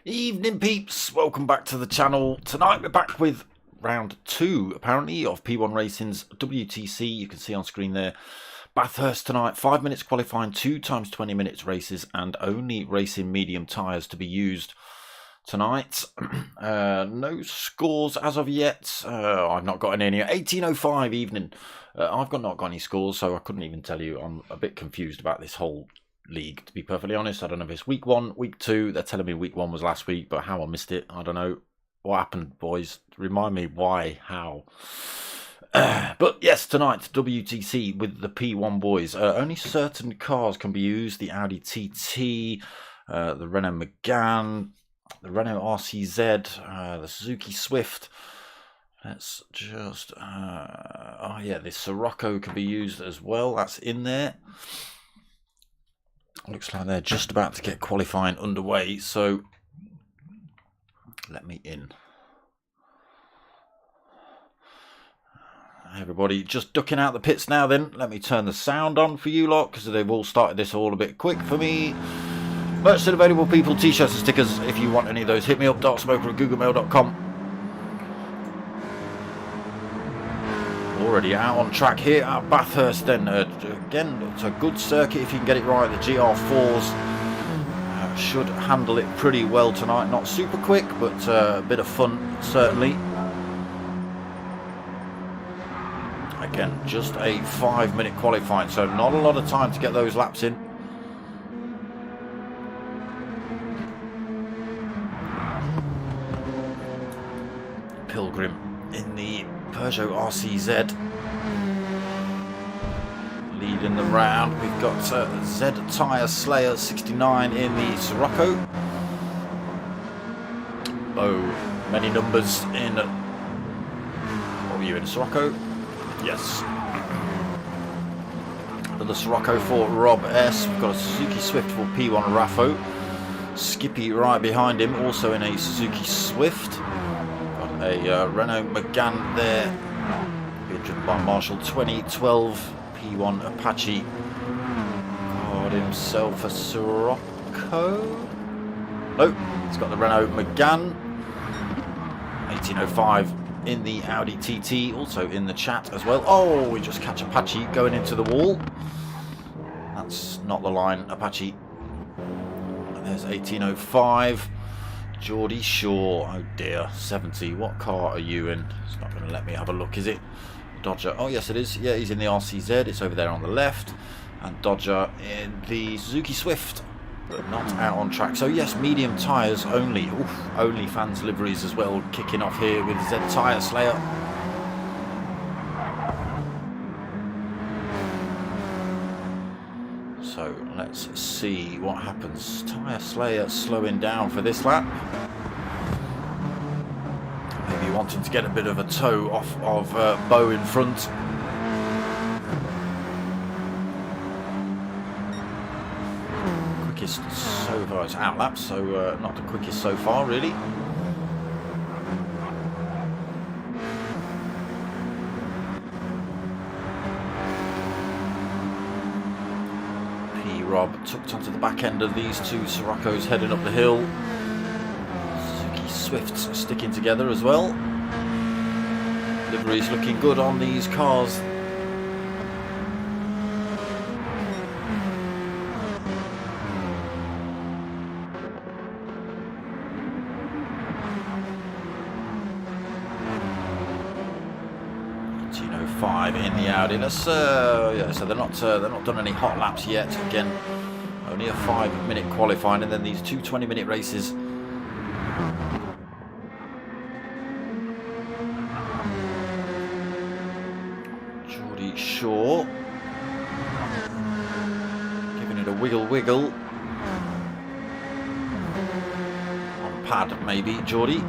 Evening peeps, welcome back to the channel. Tonight we're back with round 2 apparently of P1 Racing's WTC. You can see on screen there Bathurst tonight, 5 minutes qualifying, 2 times 20 minutes races, and only racing medium tyres to be used tonight. No scores as of yet. I've not got any. 18:05 evening. I've not got any scores, so I couldn't even tell you. I'm a bit confused about this whole league, to be perfectly honest. I don't know if it's week 1, week 2. They're telling me week 1 was last week, but how I missed it, I don't know. What happened, boys? Remind me why, how. But yes, tonight WTC with the P1 boys. Only certain cars can be used: the Audi TT, the Renault Megane, the Renault RCZ, the Suzuki Swift. Let's just oh yeah, the Sirocco can be used as well. That's in there. Looks like they're just about to get qualifying underway, so let me in. Everybody just ducking out the pits now then. Let me turn the sound on for you lot, because they've all started this all a bit quick for me. Merch still available, people, t-shirts and stickers. If you want any of those, hit me up, darksmoker@googlemail.com. Already out on track here at Bathurst then. Again, it's a good circuit if you can get it right. The GR4s should handle it pretty well tonight. Not super quick, but a bit of fun certainly. Again, just a 5-minute qualifying, so not a lot of time to get those laps in. Pilgrim in the Peugeot RCZ leading the round. We've got Z Tyre Slayer 69 in the Sirocco. Oh, many numbers in. What were you in, Sirocco? Yes. Another Sirocco for Rob S. We've got a Suzuki Swift for P1 Raffo. Skippy right behind him, also in a Suzuki Swift. A Renault Megane there, being driven by Marshall. 2012 P1 Apache. Got himself a Sirocco. Nope, he's got the Renault Megane. 18:05 in the Audi TT, also in the chat as well. Oh, we just catch Apache going into the wall. That's not the line, Apache. There's 18:05. Geordie Shaw, oh dear, 70. What car are you in? It's not going to let me have a look, is it? Dodger, oh yes it is. Yeah, he's in the RCZ, it's over there on the left. And Dodger in the Suzuki Swift, but not out on track. So yes, medium tyres only. Oof, only fans liveries as well, kicking off here with Z Tyre Slayer. So let's see what happens. Tyre Slayer slowing down for this lap. Maybe wanting to get a bit of a toe off of Bo in front. Quickest so far, it's out lap, so not the quickest so far really. Rob tucked onto the back end of these two Siroccos heading up the hill. Suzuki Swifts sticking together as well. Livery's looking good on these cars. 1:05 in the Audi. Let's yeah, so they're not done any hot laps yet. Again, only a 5-minute qualifying, and then these two 20-minute races. Geordie Shaw giving it a wiggle. On pad maybe, Geordie.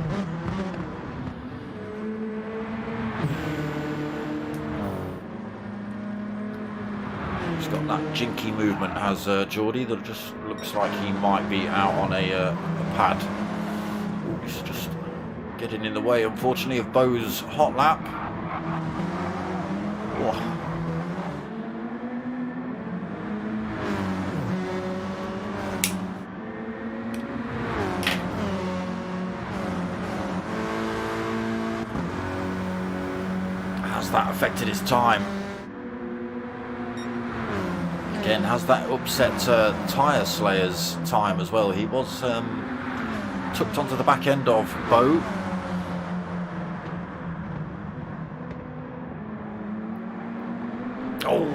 Got that jinky movement, has Geordie, that just looks like he might be out on a pad. Ooh, he's just getting in the way, unfortunately, of Bo's hot lap. Oh. Has that affected his time? Again, has that upset Tyre Slayer's time as well? He was tucked onto the back end of Bo. Oh!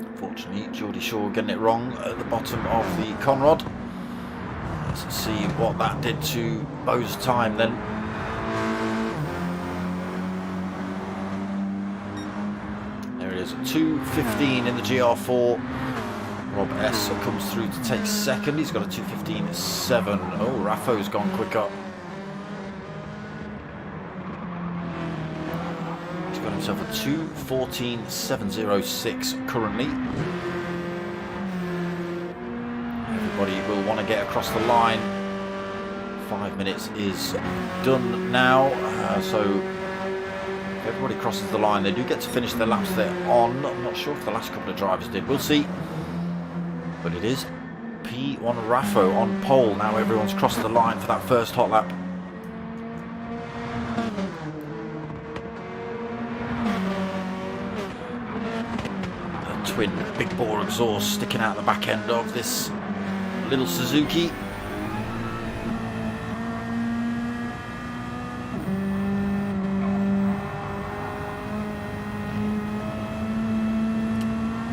Unfortunately, Geordie Shaw getting it wrong at the bottom of the Conrod. Let's see what that did to Bo's time then. There it is, 2:15 in the GR4. Rob S comes through to take second. He's got a 2:15.7. Oh, Raffo's gone quicker. He's got himself a 2:14.706 currently. Everybody will want to get across the line. 5 minutes is done now, so if everybody crosses the line, they do get to finish their laps they're on. I'm not sure if the last couple of drivers did. We'll see. But it is P1 Raffo on pole. Now everyone's crossed the line for that first hot lap. The twin big bore exhaust sticking out the back end of this little Suzuki.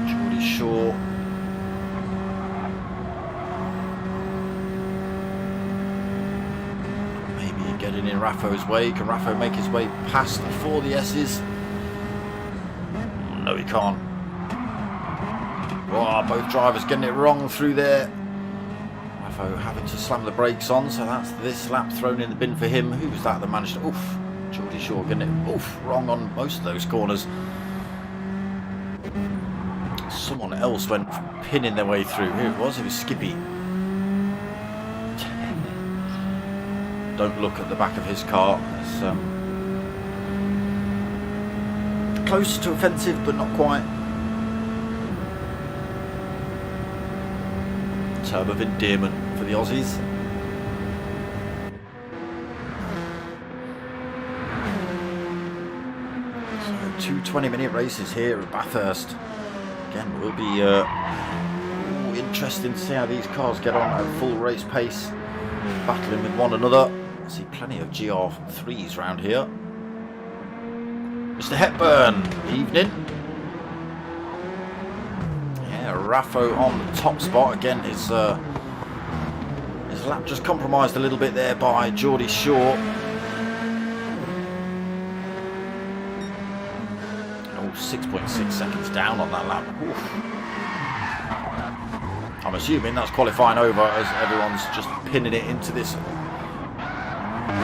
Geordie Shaw. Maybe getting in Raffo's way. Can Raffo make his way past before the S's? No, he can't. Oh, both drivers getting it wrong through there. Raffo having to slam the brakes on, so that's this lap thrown in the bin for him. Who was that managed to... Oof. Geordie Shaw getting it wrong on most of those corners. Someone else went pinning their way through. Who it was? It was Skippy. Don't look at the back of his car. It's close to offensive, but not quite. Term of endearment for the Aussies. So 2 20-minute races here at Bathurst. Again, will be interesting to see how these cars get on at full race pace, battling with one another. I see plenty of GR3s around here. Mr. Hepburn, evening. Yeah, Raffo on the top spot. Again, his lap just compromised a little bit there by Geordie Shaw. Oh, 6.6 seconds down on that lap. Oof. I'm assuming that's qualifying over as everyone's just pinning it into this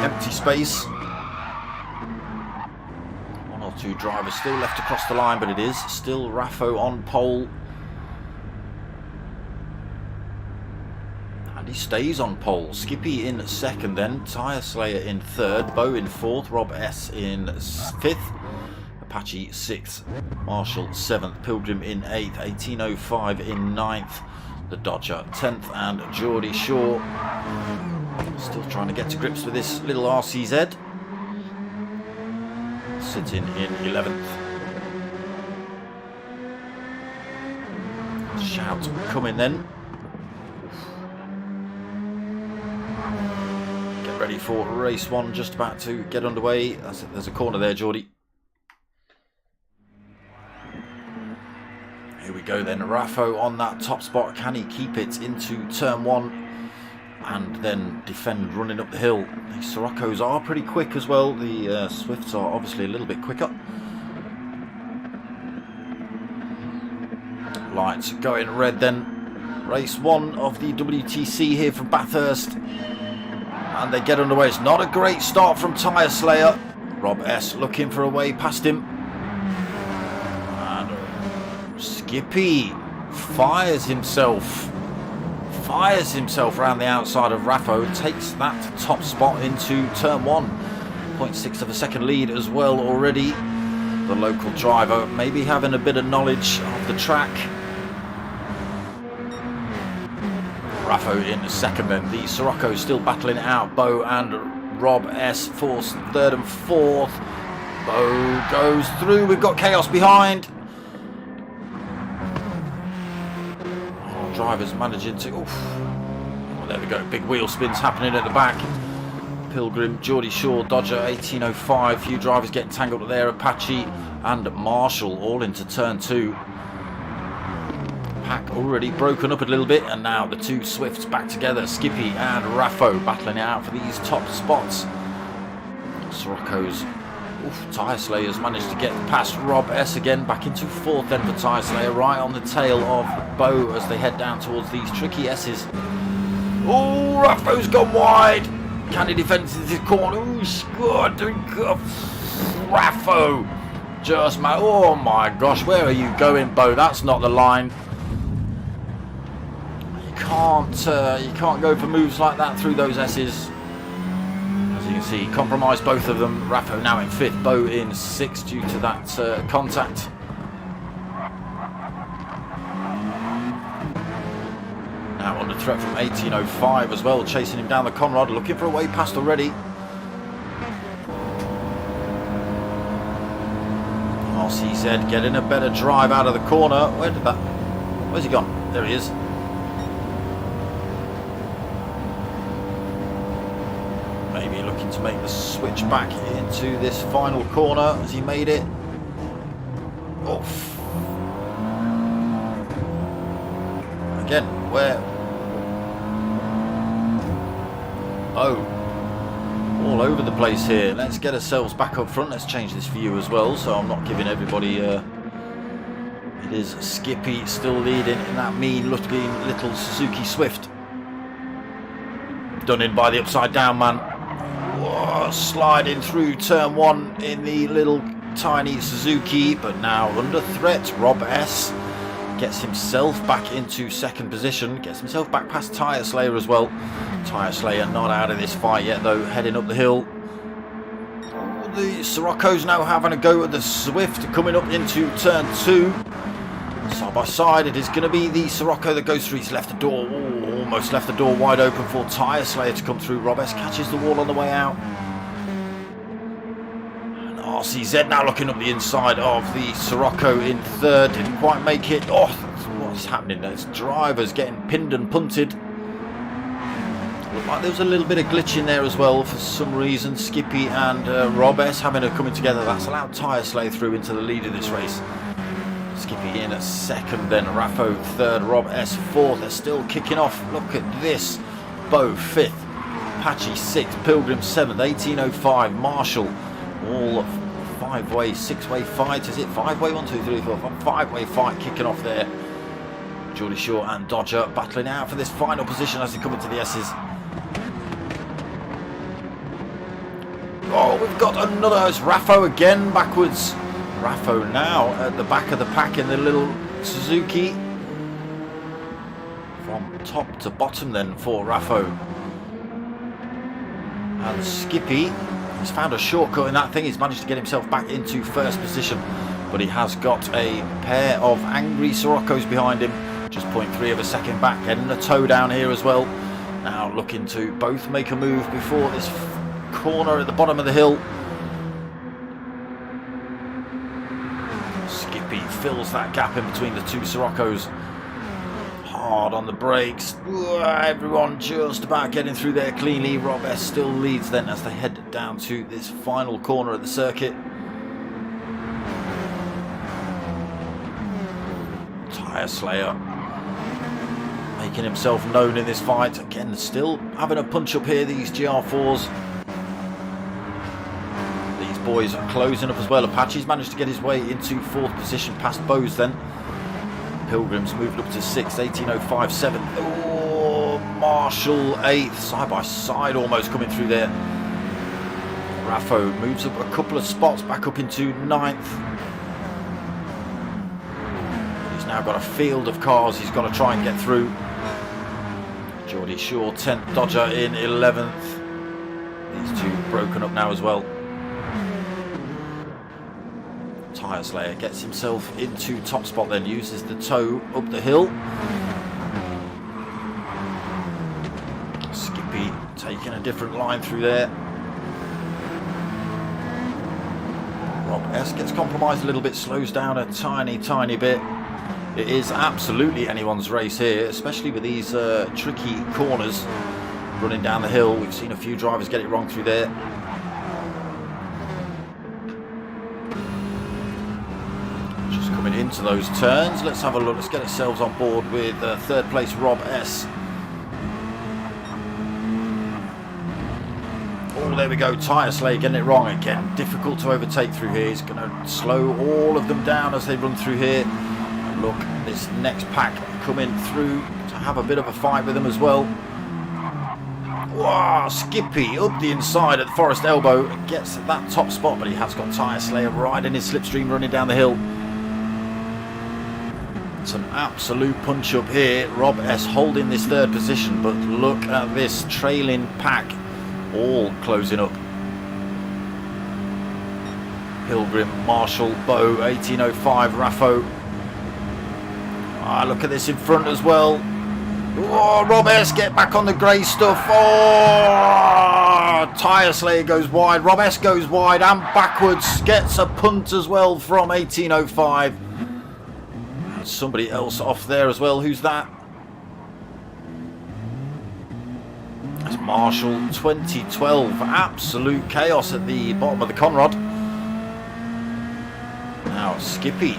empty space. 1 or 2 drivers still left to cross the line, but it is still Raffo on pole. And he stays on pole. Skippy in second then, Tyre Slayer in third, Bo in fourth, Rob S in fifth, Apache 6th, Marshall 7th, Pilgrim in 8th, 1805 in 9th, the Dodger 10th, and Geordie Shaw still trying to get to grips with this little RCZ, sitting in 11th. Shout coming then. Get Get ready for race one, just about to get underway. There's a corner there, Geordie. Here we go then. Raffo on that top spot. Can he keep it into turn one and then defend running up the hill? The Siroccos are pretty quick as well. The Swifts are obviously a little bit quicker. Lights going red then. Race one of the WTC here from Bathurst. And they get underway. It's not a great start from Tyre Slayer. Rob S looking for a way past him. And Skippy fires himself around the outside of Raffo. Takes that top spot into turn one. 0.6 of a second lead as well already. The local driver maybe having a bit of knowledge of the track. Raffo in second then. The Siroccos still battling it out. Bo and Rob S force third and fourth. Bo goes through. We've got chaos behind. Oh, drivers managing to... Oof. Oh, there we go. Big wheel spins happening at the back. Pilgrim, Geordie Shaw, Dodger, 1805. Few drivers getting tangled there. Apache and Marshall all into turn two. Pack already broken up a little bit, and now the two Swifts back together. Skippy and Raffo battling it out for these top spots. Siroccos, Tyre Slayers managed to get past Rob S again, back into fourth then for Tyre Slayer, right on the tail of Bo as they head down towards these tricky S's. Oh, Raffo's gone wide. Can he defend this corner? Oh, scored. Raffo just, oh my gosh, where are you going, Bo? That's not the line. You can't go for moves like that through those S's. As you can see, compromised both of them. Raffo now in fifth, Bo in sixth due to that contact. Now under threat from 1805 as well, chasing him down the Conrad, looking for a way past already. RCZ getting a better drive out of the corner. Where's he gone? There he is. Maybe looking to make the switch back into this final corner as he made it. Oof. Again, where? Oh, all over the place here. Let's get ourselves back up front. Let's change this view as well, so I'm not giving everybody. It is Skippy still leading in that mean-looking little Suzuki Swift. Done in by the upside down man. Whoa, sliding through turn one in the little tiny Suzuki, but now under threat. Rob S gets himself back into second position, gets himself back past Tyre Slayer as well. Tyre Slayer not out of this fight yet though, heading up the hill. Oh, the Siroccos now having a go at the Swift coming up into turn two. Side by side, it is going to be the Sirocco that goes through. He's left the door, almost left the door wide open for Tyre Slayer to come through. Rob S catches the wall on the way out. And RCZ now looking up the inside of the Sirocco in third. Didn't quite make it. Oh, what's happening there? It's drivers getting pinned and punted. Looked like there was a little bit of glitch in there as well for some reason. Skippy and Rob S having a coming together. That's allowed Tyre Slayer through into the lead of this race. Skippy in at second, then Raffo third, Rob S fourth. They're still kicking off. Look at this. Bo fifth, Apache sixth, Pilgrim seventh, 1805, Marshall. All five-way, six-way fight. Is it five-way? 1, 2, 3, 4, 5. Five-way fight kicking off there. Geordie Shaw and Dodger battling out for this final position as they come into the S's. Oh, we've got another. It's Raffo again backwards. Raffo now at the back of the pack in the little Suzuki. From top to bottom then for Raffo. And Skippy, he's found a shortcut in that thing. He's managed to get himself back into first position. But he has got a pair of angry Siroccos behind him. Just 0.3 of a second back. Getting a toe down here as well. Now looking to both make a move before this corner at the bottom of the hill. Skippy fills that gap in between the two Siroccos. hard on the brakes. Everyone just about getting through there cleanly. Rob S still leads then as they head down to this final corner of the circuit. Tyre Slayer making himself known in this fight. Again, still having a punch up here, these GR4s. These boys are closing up as well. Apache's managed to get his way into 4th position past Bose then. Pilgrim's moved up to 6th, 18.05.7. Oh, Marshall 8th, side by side almost coming through there. Raffo moves up a couple of spots back up into 9th. He's now got a field of cars he's got to try and get through. Geordie Shaw 10th, Dodger in 11th. These two broken up now as well. Tyre Slayer gets himself into top spot then, uses the toe up the hill. Skippy taking a different line through there. Rob S gets compromised a little bit, slows down a tiny bit. It is absolutely anyone's race here, especially with these tricky corners running down the hill. We've seen a few drivers get it wrong through there. Coming into those turns, let's have a look. Let's get ourselves on board with 3rd place Rob S. Oh, there we go. Tyre Slayer getting it wrong again. Difficult to overtake through here. He's going to slow all of them down as they run through here. And look, this next pack coming through to have a bit of a fight with them as well. Wow, Skippy up the inside at the Forest Elbow. Gets that top spot, but he has got Tyre Slayer riding his slipstream running down the hill. It's an absolute punch up here. Rob S holding this 3rd position, but look at this trailing pack all closing up. Pilgrim, Marshall, Bow, 18.05, Raffo. Look at this in front as well. Oh, Rob S get back on the grey stuff. Oh, Tyre Slayer goes wide. Rob S goes wide and backwards. Gets a punt as well from 18.05. Somebody else off there as well. Who's that? That's Marshall 2012. Absolute chaos at the bottom of the Conrod. Now Skippy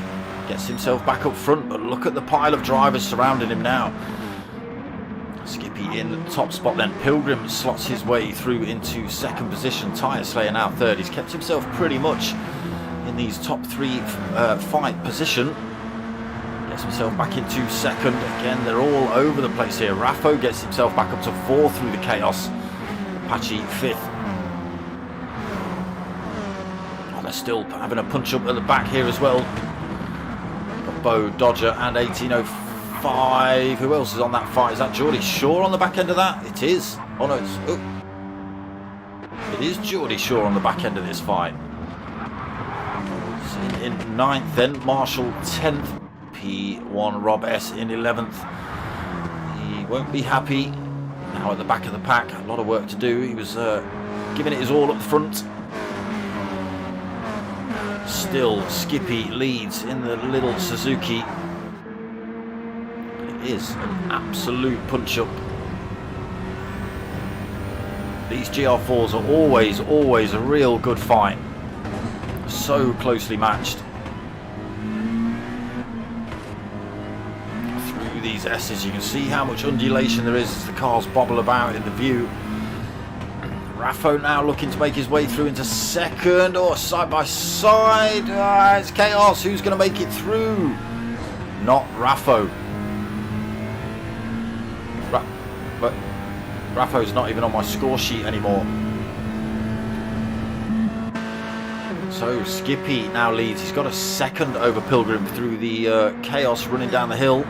gets himself back up front, but look at the pile of drivers surrounding him now. Skippy in the top spot then. Pilgrim slots his way through into 2nd position. Tyre Slayer now 3rd. He's kept himself pretty much in these top 3 fight position. Gets himself back into 2nd. Again, they're all over the place here. Raffo gets himself back up to 4th through the chaos. Apache 5th. Oh, they're still having a punch up at the back here as well. Got Bo, Dodger and 18.05. Who else is on that fight? Is that Geordie Shaw on the back end of that? It is. Oh no, it is Geordie Shaw on the back end of this fight. In 9th then, Marshall 10th. P1 Rob S in 11th. He won't be happy now at the back of the pack. A lot of work to do. He was giving it his all up front. Still Skippy leads in the little Suzuki. But it is an absolute punch up. These GR4s are always a real good fight. So closely matched. These S's, you can see how much undulation there is as the cars bobble about in the view. Raffo now looking to make his way through into 2nd. Or side by side. It's chaos. Who's going to make it through? Not Raffo. But Raffo's not even on my score sheet anymore. So Skippy now leads. He's got a 2nd over Pilgrim through the chaos running down the hill.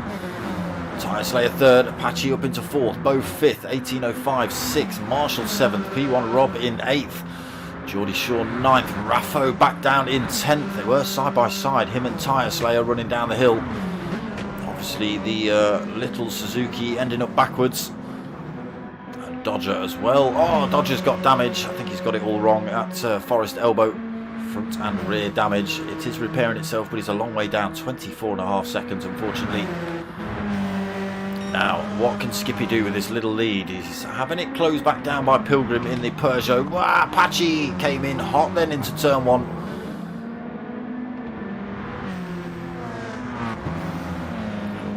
Tyre Slayer 3rd, Apache up into 4th, Bo 5th, 18.05 6th, Marshall 7th, P1 Rob in 8th, Geordie Shaw 9th, Raffo back down in 10th. They were side by side, him and Tyre Slayer running down the hill. Obviously the little Suzuki ending up backwards. And Dodger as well. Oh, Dodger's got damage. I think he's got it all wrong at Forest Elbow. Front and rear damage. It is repairing itself, but he's a long way down, 24.5 seconds unfortunately. Now, what can Skippy do with this little lead? He's having it closed back down by Pilgrim in the Peugeot. Wow, Apache came in hot then into turn one.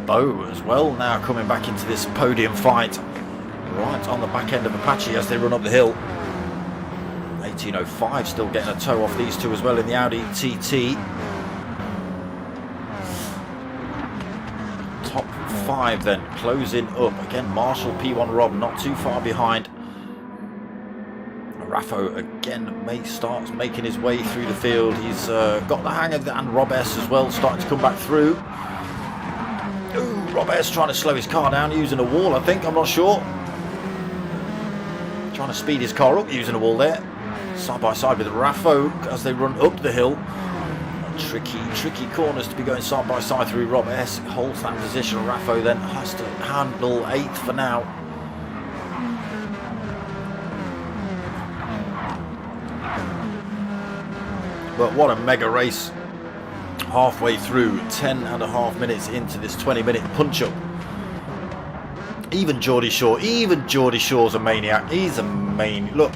Bo as well now coming back into this podium fight. Right on the back end of Apache as they run up the hill. 1805 still getting a toe off these two as well in the Audi TT. Top 5 then closing up. Again, Marshall, P1 Rob not too far behind. Raffo again starts making his way through the field. He's got the hang of that, and Rob S as well starting to come back through. Ooh, Rob S trying to slow his car down using a wall, I think, I'm not sure. Trying to speed his car up using a wall there. Side by side with Raffo as they run up the hill. Tricky corners to be going side by side through. Rob S holds that position. Raffo then has to handle 8th for now. But what a mega race. Halfway through, 10.5 minutes into this 20-minute punch-up. Even Geordie Shaw's a maniac. He's a maniac. Look.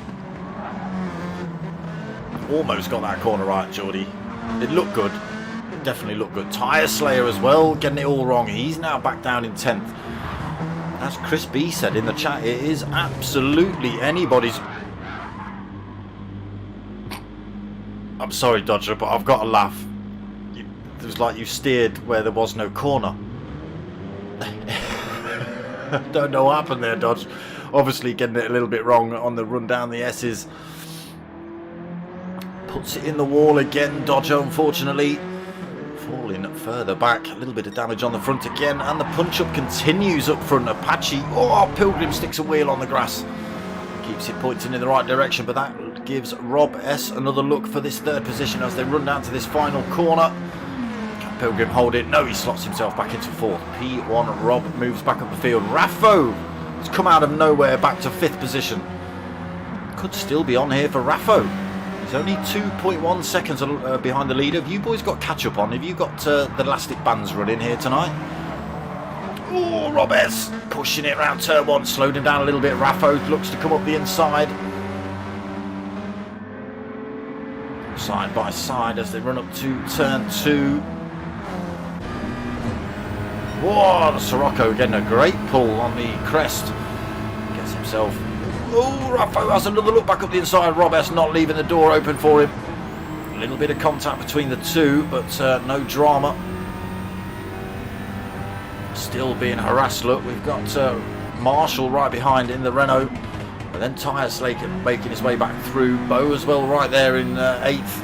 Almost got that corner right, Geordie. It looked good. It definitely looked good. Tyre Slayer as well, getting it all wrong. He's now back down in 10th. As Chris B said in the chat, it is absolutely anybody's... I'm sorry, Dodger, but I've got to laugh. It was like you steered where there was no corner. Don't know what happened there, Dodge. Obviously getting it a little bit wrong on the run down the S's. Puts it in the wall again, Dodger, unfortunately. Falling further back. A little bit of damage on the front again. And the punch-up continues up front. Apache. Oh, Pilgrim sticks a wheel on the grass. Keeps it pointing in the right direction, but that gives Rob S another look for this 3rd position as they run down to this final corner. Pilgrim hold it. No, he slots himself back into 4th. P1 Rob moves back up the field. Raffo has come out of nowhere back to 5th position. Could still be on here for Raffo. He's only 2.1 seconds behind the leader. Have you boys got catch up on? Have you got the elastic bands running here tonight? Oh, Rob S pushing it around turn 1. Slowed him down a little bit. Raffo looks to come up the inside. Side by side as they run up to turn 2. Whoa, Sirocco getting a great pull on the crest. Gets himself... Oh, Raffo has another look back up the inside. Rob S not leaving the door open for him. A little bit of contact between the two, but no drama. Still being harassed. Look, we've got Marshall right behind in the Renault. And then Tyre Slaker making his way back through. Bo as well right there in 8th.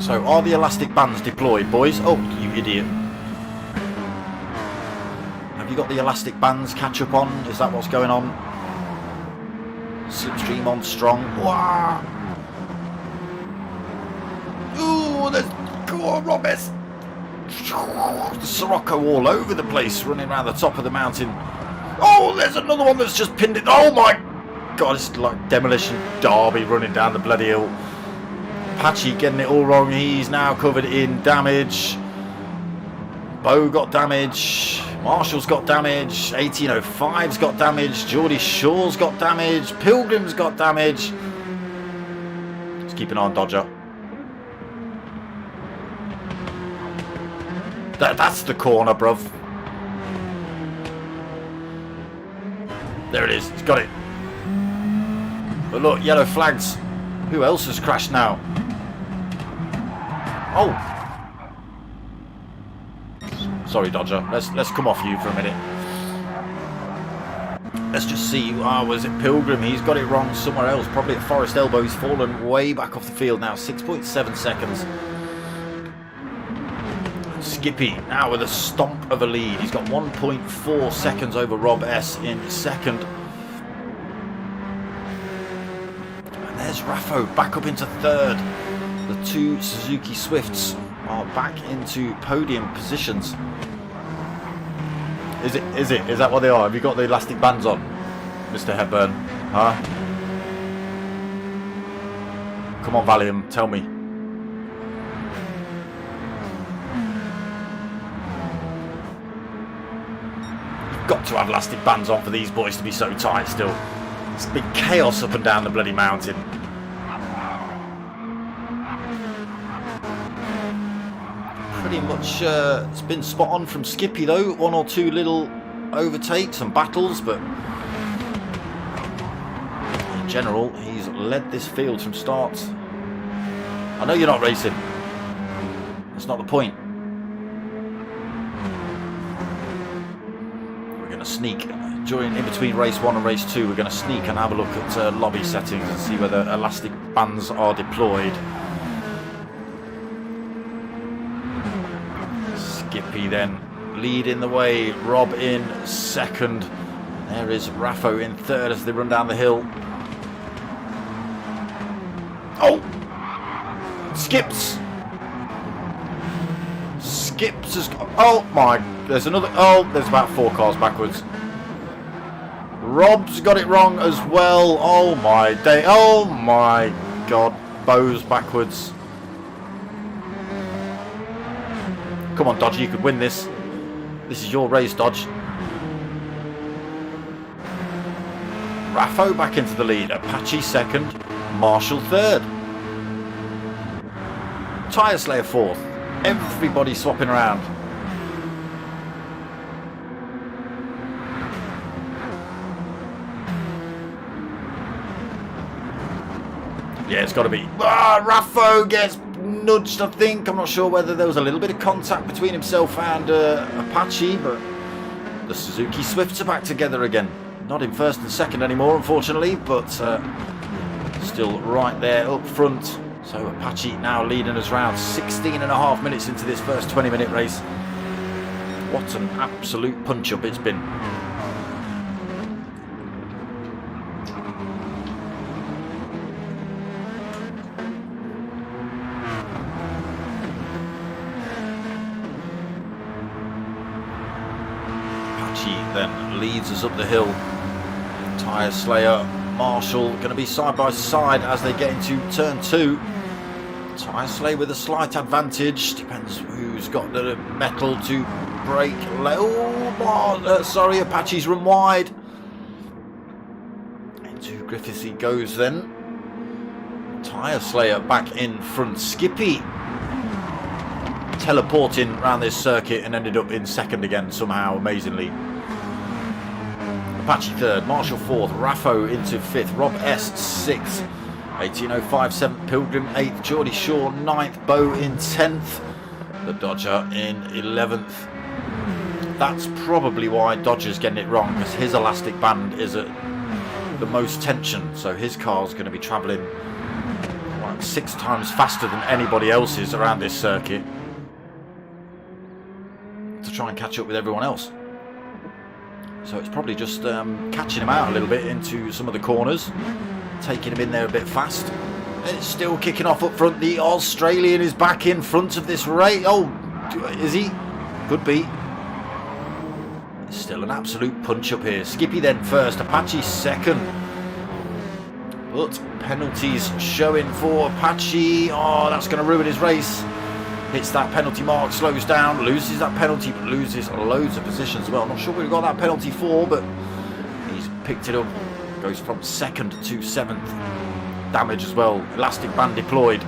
So are the elastic bands deployed, boys? Oh, you idiot. Have you got the elastic bands catch up on? Is that what's going on? Slipstream on strong. Wow. Ooh, there's... Go on, Rob S. The Sirocco all over the place, running around the top of the mountain. Oh, there's another one that's just pinned it. Oh my God, it's like Demolition Derby running down the bloody hill. Apache getting it all wrong. He's now covered in damage. Bo got damage. Marshall's got damage. 1805's got damage. Geordie Shaw's got damage. Pilgrim's got damage. Let's keep an eye on Dodger. That's the corner, bruv. There it is. He's got it. But look, yellow flags. Who else has crashed now? Oh. Sorry, Dodger. Let's come off you for a minute. Let's just see. Was it Pilgrim? He's got it wrong somewhere else. Probably at Forest Elbow. He's fallen way back off the field now. 6.7 seconds. Skippy now with a stomp of a lead. He's got 1.4 seconds over Rob S in 2nd. And there's Raffo back up into 3rd. The 2 Suzuki Swifts are back into podium positions. Is that what they are? Have you got the elastic bands on, Mr. Hepburn? Huh? Come on, Valium, tell me. got to have elastic bands on for these boys to be so tight still. It's been chaos up and down the bloody mountain. Pretty much it's been spot on from Skippy though. One or two little overtakes and battles, but in general he's led this field from start. I know you're not racing. That's not the point. We're going to sneak in between race 1 and race 2. We're going to sneak and have a look at lobby settings and see whether elastic bands are deployed. Skippy then leading the way, Rob in second. There is Raffo in third as they run down the hill. Oh! Skips has got, oh my, there's another, oh, there's about 4 cars backwards. Rob's got it wrong as well. Oh my day, oh my god, Bo's backwards. Come on, Dodge, you could win this. This is your race, Dodge. Raffo back into the lead. Apache second. Marshall third. Tyre Slayer fourth. Everybody swapping around. Yeah, it's got to be. Raffo gets nudged, I think. I'm not sure whether there was a little bit of contact between himself and Apache, but the Suzuki Swifts are back together again. Not in first and second anymore, unfortunately, but still right there up front. So Apache now leading us around 16.5 minutes into this first 20-minute race. What an absolute punch-up it's been. Then leads us up the hill. Tyre Slayer, Marshall going to be side by side as they get into turn 2. Tyre Slayer with a slight advantage, depends who's got the metal to brake. Sorry, Apache's run wide. Into Griffiths he goes then. Tyre Slayer back in front. Skippy teleporting around this circuit and ended up in second again somehow, amazingly. Apache third, Marshall fourth, Raffo into fifth, Rob S 6th, 1805 7th, Pilgrim 8th, Geordie Shaw 9th, Bo in 10th, the Dodger in 11th. That's probably why Dodger's getting it wrong, because his elastic band is at the most tension, so his car's going to be travelling like 6 times faster than anybody else's around this circuit to try and catch up with everyone else. So it's probably just catching him out a little bit into some of the corners, taking him in there a bit fast. And it's still kicking off up front. The Australian is back in front of this race. Oh, is he? Could be. It's still an absolute punch up here. Skippy then first, Apache second. But penalties showing for Apache. Oh, that's going to ruin his race. Hits that penalty mark, slows down, loses that penalty, but loses loads of positions as well. Not sure we've got that penalty for, but he's picked it up. Goes from second to 7th. Damage as well. Elastic band deployed.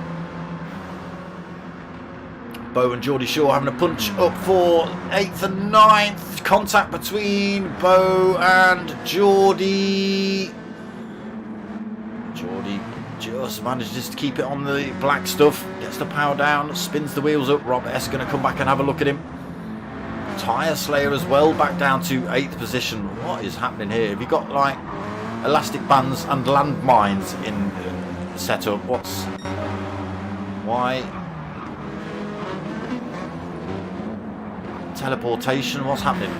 Bo and Geordie Shaw having a punch up for 8th and 9th. Contact between Bo and Geordie. Geordie just manages to keep it on the black stuff, gets the power down, spins the wheels up. Rob S going to come back and have a look at him. Tyre Slayer as well, back down to 8th position. What is happening here? Have you got like elastic bands and landmines in setup? Why? Teleportation, what's happening?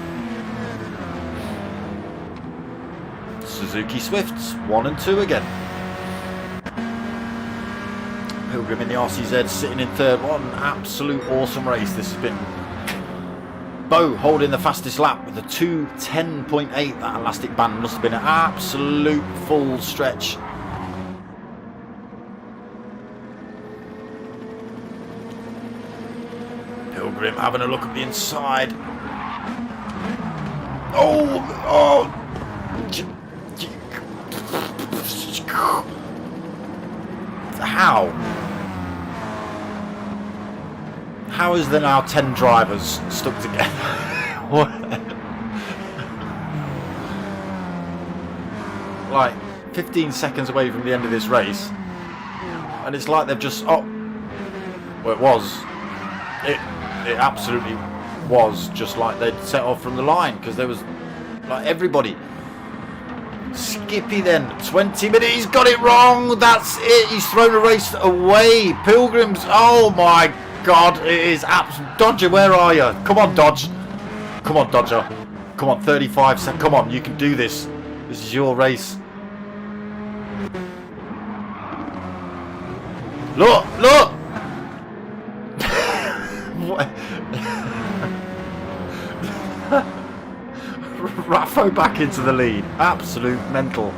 Suzuki Swifts 1 and 2 again. Pilgrim in the RCZ sitting in third. What an absolute awesome race this has been. Bo holding the fastest lap with a 2:10.8. That elastic band must have been an absolute full stretch. Pilgrim having a look at the inside. Oh, how is there now 10 drivers stuck together? What? Like 15 seconds away from the end of this race, and it's like they've just well, it absolutely was just like they'd set off from the line, because there was like everybody. Skippy then, 20 minutes, he's got it wrong, that's it, he's thrown a race away. Pilgrims, oh my god, it is absolute. Dodger, where are you? Come on, Dodge. Come on, Dodger. Come on, 35 seconds, come on, you can do this. This is your race. Look, look! Raffo back into the lead. Absolute mental.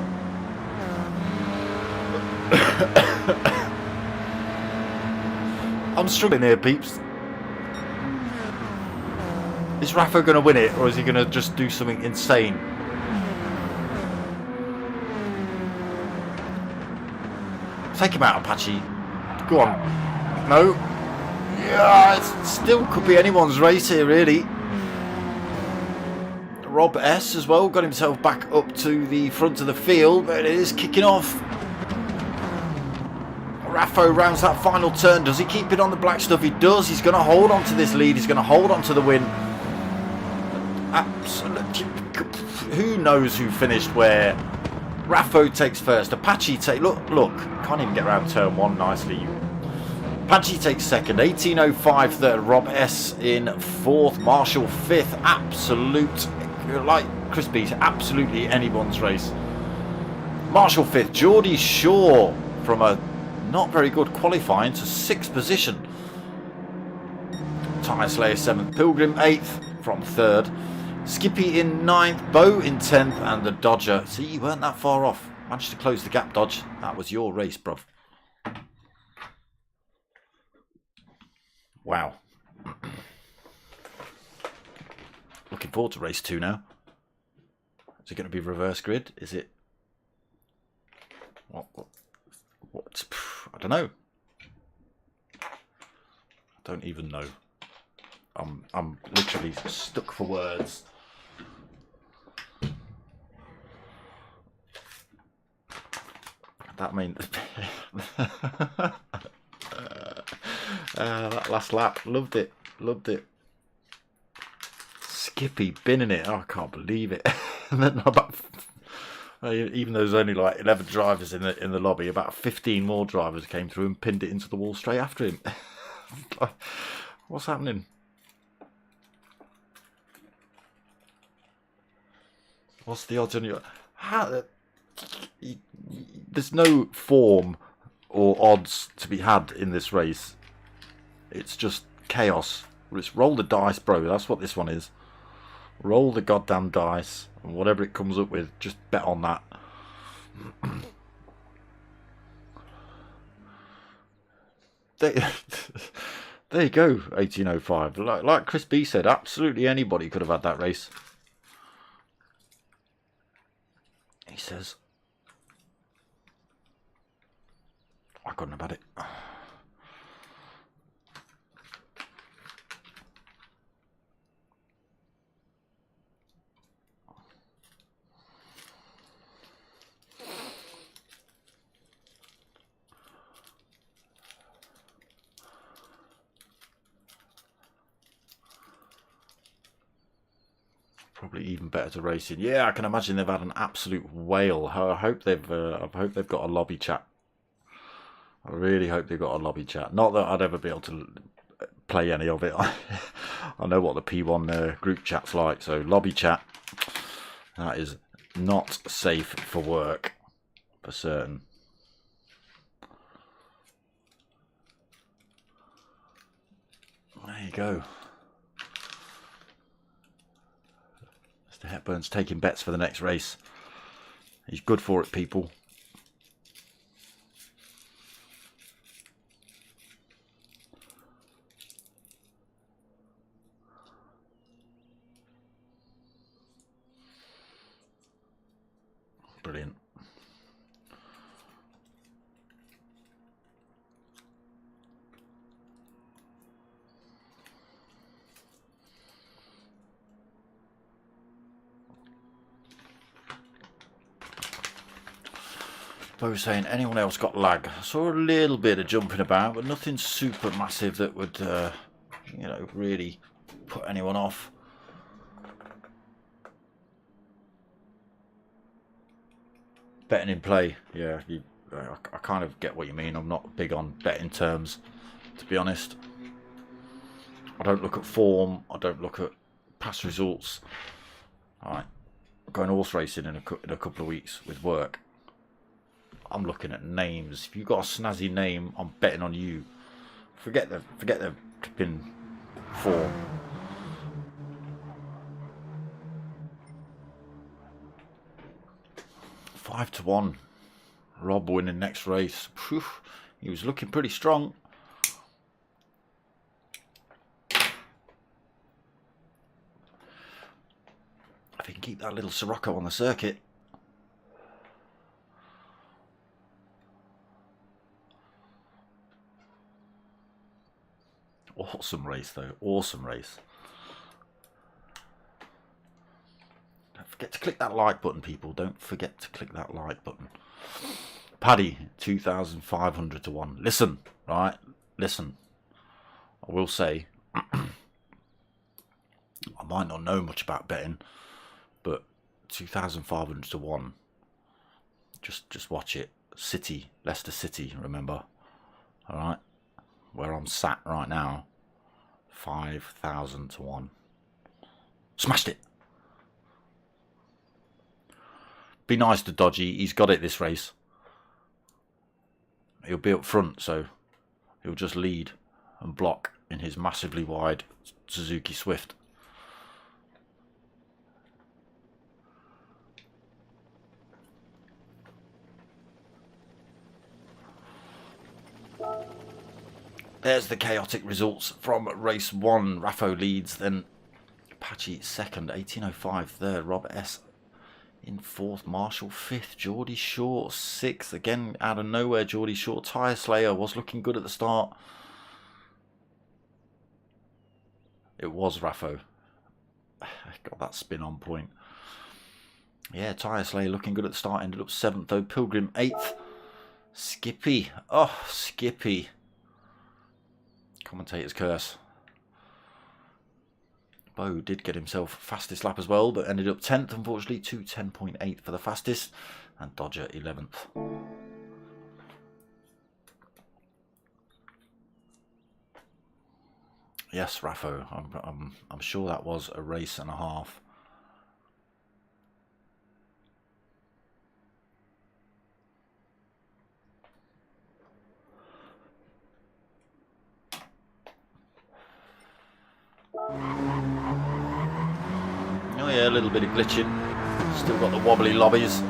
I'm struggling here, peeps. Is Raffo going to win it, or is he going to just do something insane? Take him out, Apache. Go on. No. Yeah, it still could be anyone's race here, really. Rob S as well got himself back up to the front of the field, but it is kicking off. Raffo rounds that final turn. Does he keep it on the black stuff? He does. He's going to hold on to this lead. He's going to hold on to the win. Absolutely. Who knows who finished where? Raffo takes first. Apache take. Look. Can't even get around turn one nicely. Apache takes second. 18.05 third. Rob S in fourth. Marshall fifth. Absolute. Like Chris B, absolutely anyone's race. Marshall fifth. Geordie Shaw from a not very good qualifying to sixth position. Tyre Slayer seventh. Pilgrim eighth from third. Skippy in ninth. Bo in 10th. And the Dodger. See, you weren't that far off. Managed to close the gap, Dodge. That was your race, bruv. Wow. Looking forward to race 2 now. Is it going to be reverse grid? Is it? What? I don't know. I don't even know. I'm literally stuck for words. That means that last lap, loved it. Skippy binning it. Oh, I can't believe it. And then about, even though there's only like 11 drivers in the lobby, about 15 more drivers came through and pinned it into the wall straight after him. What's happening? What's the odds on you? There's no form or odds to be had in this race. It's just chaos. It's roll the dice, bro. That's what this one is. Roll the goddamn dice, and whatever it comes up with, just bet on that. There you go, 1805. Like Chris B said, absolutely anybody could have had that race. He says, I couldn't have had it. Probably even better to race in. Yeah, I can imagine they've had an absolute whale. I hope they've got a lobby chat. I really hope they've got a lobby chat. Not that I'd ever be able to play any of it. I know what the P1 group chat's like. So lobby chat, that is not safe for work, for certain. There you go. Mr. Hepburn's taking bets for the next race. He's good for it, people. Brilliant. Bo saying, anyone else got lag? I saw a little bit of jumping about, but nothing super massive that would, you know, really put anyone off. Betting in play, yeah, I kind of get what you mean. I'm not big on betting terms, to be honest. I don't look at form. I don't look at past results. All right, I'm going horse racing in a couple of weeks with work. I'm looking at names. If you've got a snazzy name, I'm betting on you. Forget the flipping form. Five to 1. Rob winning next race. Whew, he was looking pretty strong. If he can keep that little Sirocco on the circuit. Awesome race though, awesome race. Don't forget to click that like button, people. Don't forget to click that like button. Paddy, 2,500 to 1. Listen, right? Listen. I will say, I might not know much about betting, but 2,500 to 1. Just watch it. City, Leicester City, remember? All right? Where I'm sat right now, 5,000 to 1. Smashed it. Be nice to Dodgy. He's got it this race. He'll be up front, so he'll just lead and block in his massively wide Suzuki Swift. There's the chaotic results from race 1. Raffo leads, then Apache second, 18.05 third, Rob S in fourth, Marshall fifth, Geordie Short sixth. Again, out of nowhere, Geordie Short. Tyre Slayer was looking good at the start. It was Raffo. Got that spin on point. Yeah, Tyre Slayer looking good at the start. Ended up 7th though. Pilgrim 8th. Skippy. Oh, Skippy. Commentator's curse. Bo did get himself fastest lap as well, but ended up 10th, unfortunately. 2:10.8 for the fastest. And Dodger 11th. Yes, Raffo. I'm sure that was a race and a half. Oh yeah, a little bit of glitching. Still got the wobbly lobbies.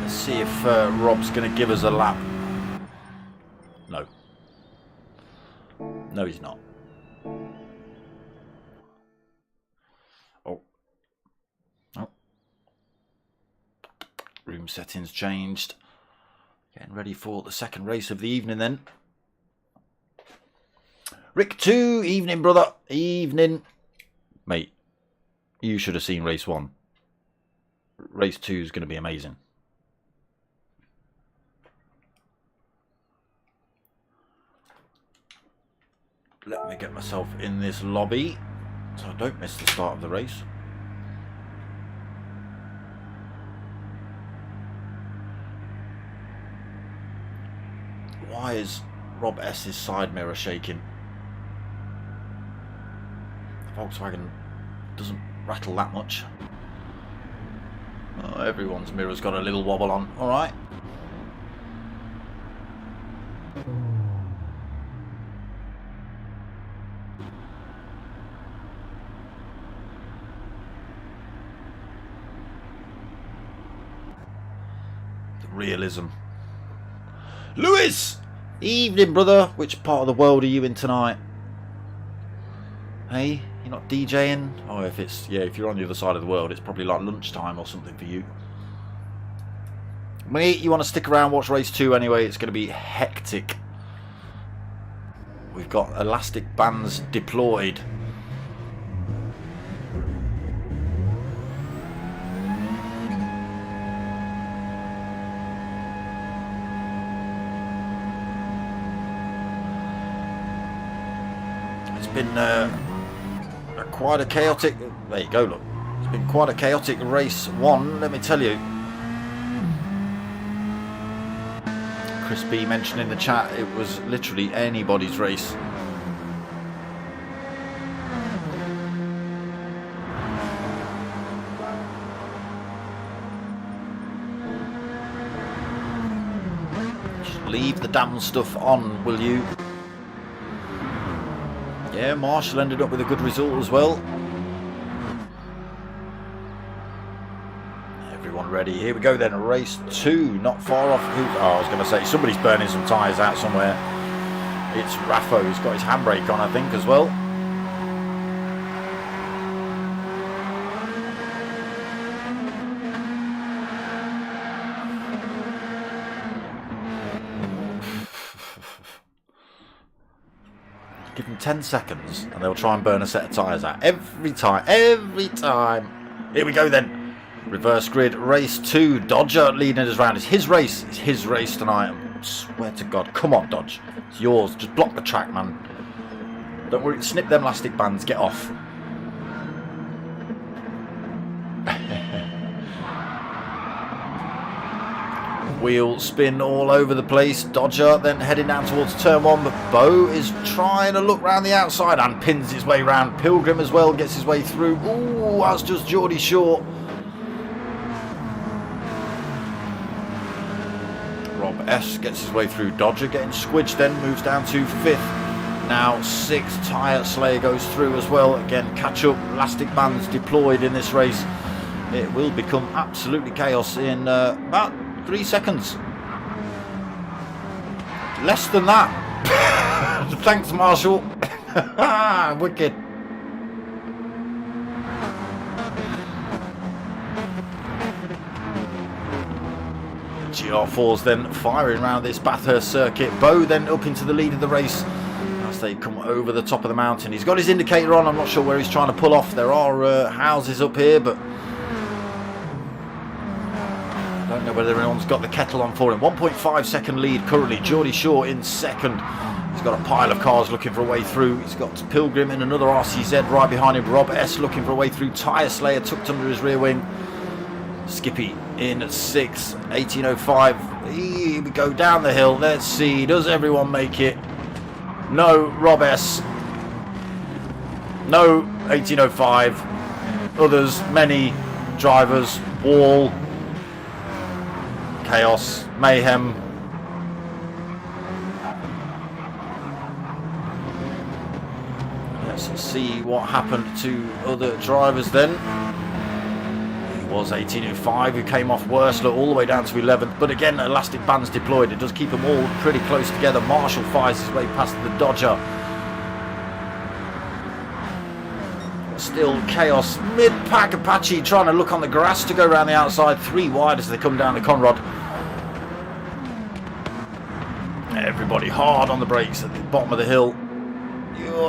See if Rob's going to give us a lap. No. No, he's not. Oh. Oh. Room settings changed. Getting ready for the second race of the evening then. Rick 2, evening brother, evening. Mate, you should have seen race 1. Race 2 is going to be amazing. Let me get myself in this lobby so I don't miss the start of the race. Why is Rob S's side mirror shaking? The Volkswagen doesn't rattle that much. Oh, everyone's mirror's got a little wobble on. All right. Realism. Lewis! Evening, brother. Which part of the world are you in tonight? Hey, you're not DJing? Oh, if it's, yeah, if you're on the other side of the world, it's probably like lunchtime or something for you. Mate, you want to stick around, watch race 2 anyway. It's going to be hectic. We've got elastic bands deployed. It's been quite a chaotic... There you go, look. It's been quite a chaotic race 1, let me tell you. Chris B mentioned in the chat it was literally anybody's race. Just leave the damn stuff on, will you? Yeah, Marshall ended up with a good result as well. Everyone ready? Here we go then. Race 2, not far off. Oh, I was going to say, somebody's burning some tyres out somewhere. It's Raffo. He's got his handbrake on, I think, as well. Give them 10 seconds and they'll try and burn a set of tyres out. Every time. Every time. Here we go then. Reverse grid, race 2. Dodger leading us round. It's his race. It's his race tonight. I swear to God. Come on, Dodge. It's yours. Just block the track, man. Don't worry. Snip them elastic bands. Get off. Wheel spin all over the place. Dodger then heading down towards turn 1, but Bo is trying to look round the outside and pins his way round. Pilgrim as well gets his way through. Ooh, that's just Geordie Short. Rob S gets his way through. Dodger getting squidged then, moves down to 5th. Now 6th. Tyre Slayer goes through as well. Again, catch up. Elastic bands deployed in this race. It will become absolutely chaos in about 3 seconds. Less than that. Thanks, Marshall. Wicked. GR4's then firing around this Bathurst circuit. Bo then up into the lead of the race as they come over the top of the mountain. He's got his indicator on. I'm not sure where he's trying to pull off. There are houses up here, but I don't know whether anyone's got the kettle on for him. 1.5 second lead currently. Geordie Short in 2nd. He's got a pile of cars looking for a way through. He's got Pilgrim in another RCZ right behind him. Rob S looking for a way through. Tyre Slayer tucked under his rear wing. Skippy in at 6th. 1805. Here we go down the hill. Let's see. Does everyone make it? No. Rob S. No. 1805. Others. Many drivers. Wall. Chaos, mayhem. Let's see what happened to other drivers then. It was 1805 who came off worst, look, all the way down to 11th. But again, elastic bands deployed. It does keep them all pretty close together. Marshall fires his way past the Dodger. Still chaos. Mid-pack Apache trying to look on the grass to go around the outside. 3 wide as they come down the Conrod. Everybody hard on the brakes at the bottom of the hill.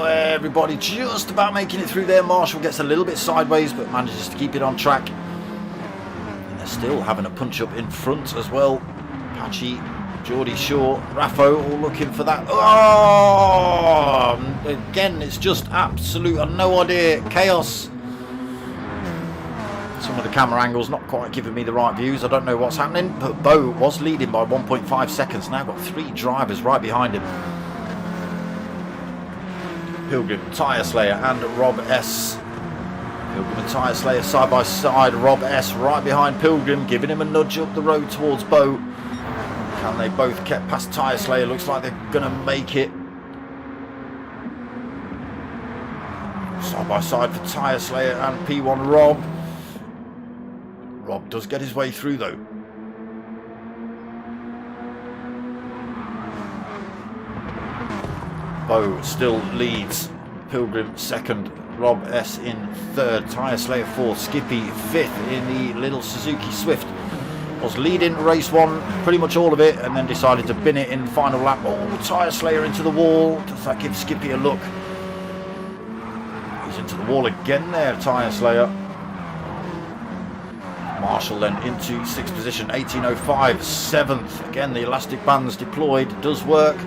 Everybody just about making it through there. Marshall gets a little bit sideways but manages to keep it on track. And they're still having a punch up in front as well. Apache, Geordie Short, Raffo all looking for that. Oh! Again, it's just absolute, no idea, chaos. Some of the camera angles not quite giving me the right views. I don't know what's happening, but Bo was leading by 1.5 seconds. Now got 3 drivers right behind him. Pilgrim, Tyre Slayer and Rob S. Pilgrim and Tyre Slayer side by side. Rob S right behind Pilgrim, giving him a nudge up the road towards Bo. Can they both get past Tyre Slayer? Looks like they're going to make it. Side by side for Tyre Slayer and P1 Rob. Rob does get his way through though. Bo still leads. Pilgrim second. Rob S in third. Tyre Slayer fourth. Skippy fifth in the little Suzuki Swift. Was leading race one, pretty much all of it, and then decided to bin it in the final lap. Oh, Tyre Slayer into the wall. Does that give Skippy a look? He's into the wall again there, Tyre Slayer. Marshall then into sixth position, 18.05, seventh. Again, the elastic bands deployed, does work.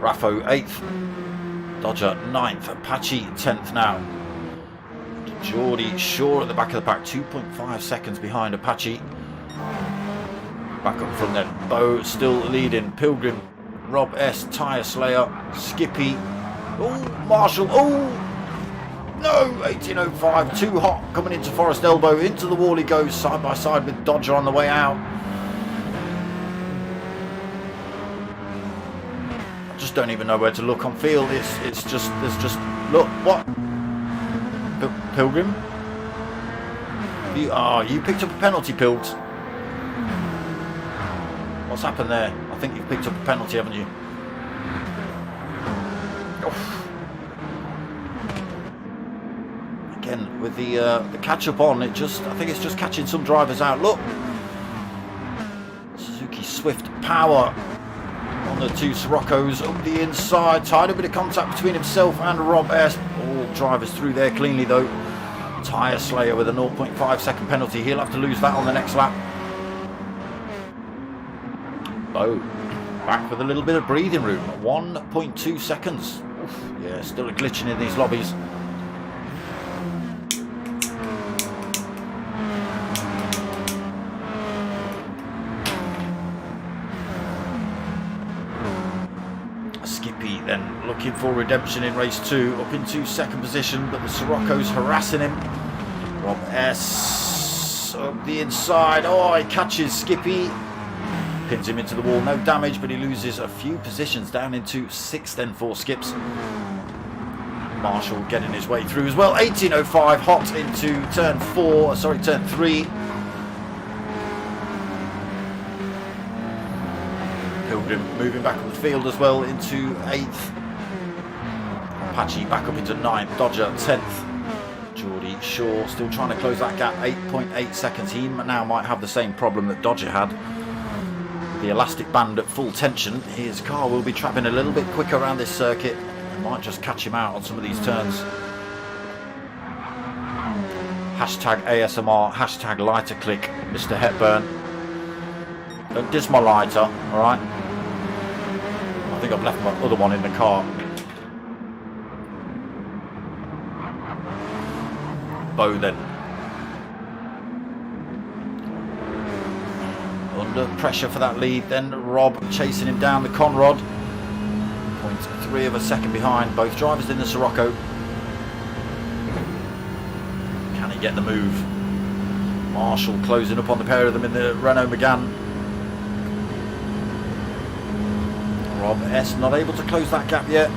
Raffo eighth, Dodger ninth, Apache 10th now. Geordie Shaw at the back of the pack, 2.5 seconds behind Apache. Back up from then, Bo still leading. Pilgrim, Rob S, Tyre Slayer, Skippy. Oh, Marshall, oh! No, 18.05, too hot coming into Forest Elbow. Into the wall he goes, side by side with Dodger on the way out. I just don't even know where to look on field. It's just, look, what? Pilgrim? You picked up a penalty, Pilgs. What's happened there? I think you've picked up a penalty, haven't you? Again, with the catch-up on, I think it's just catching some drivers out. Look! Suzuki Swift Power on the two Siroccos up the inside. Tied a bit of contact between himself and Rob S. All drivers through there cleanly, though. Tyre Slayer with a 0.5 second penalty. He'll have to lose that on the next lap. Bo back with a little bit of breathing room. 1.2 seconds. Oof, yeah, still a glitching in these lobbies. Skippy then looking for redemption in race two, up into second position, but the Siroccos harassing him. Rob S up the inside. Oh, he catches Skippy. Pins him into the wall, no damage, but he loses a few positions down into sixth then for Skips. Marshall getting his way through as well. 18.05, hot into turn three. Pilgrim moving back up the field as well into 8th. Apache back up into 9th. Dodger 10th. Geordie Shaw still trying to close that gap. 8.8 seconds. He now might have the same problem that Dodger had. The elastic band at full tension. His car will be trapping a little bit quicker around this circuit. It might just catch him out on some of these turns. Hashtag ASMR, hashtag lighter click, Mr. Hepburn. Don't diss my lighter, alright? I think I've left my other one in the car. Bo then. Under pressure for that lead, then Rob chasing him down the Conrod. 0.3 of a second behind, both drivers in the Sirocco. Can he get the move? Marshall closing up on the pair of them in the Renault Megane. Rob S not able to close that gap yet.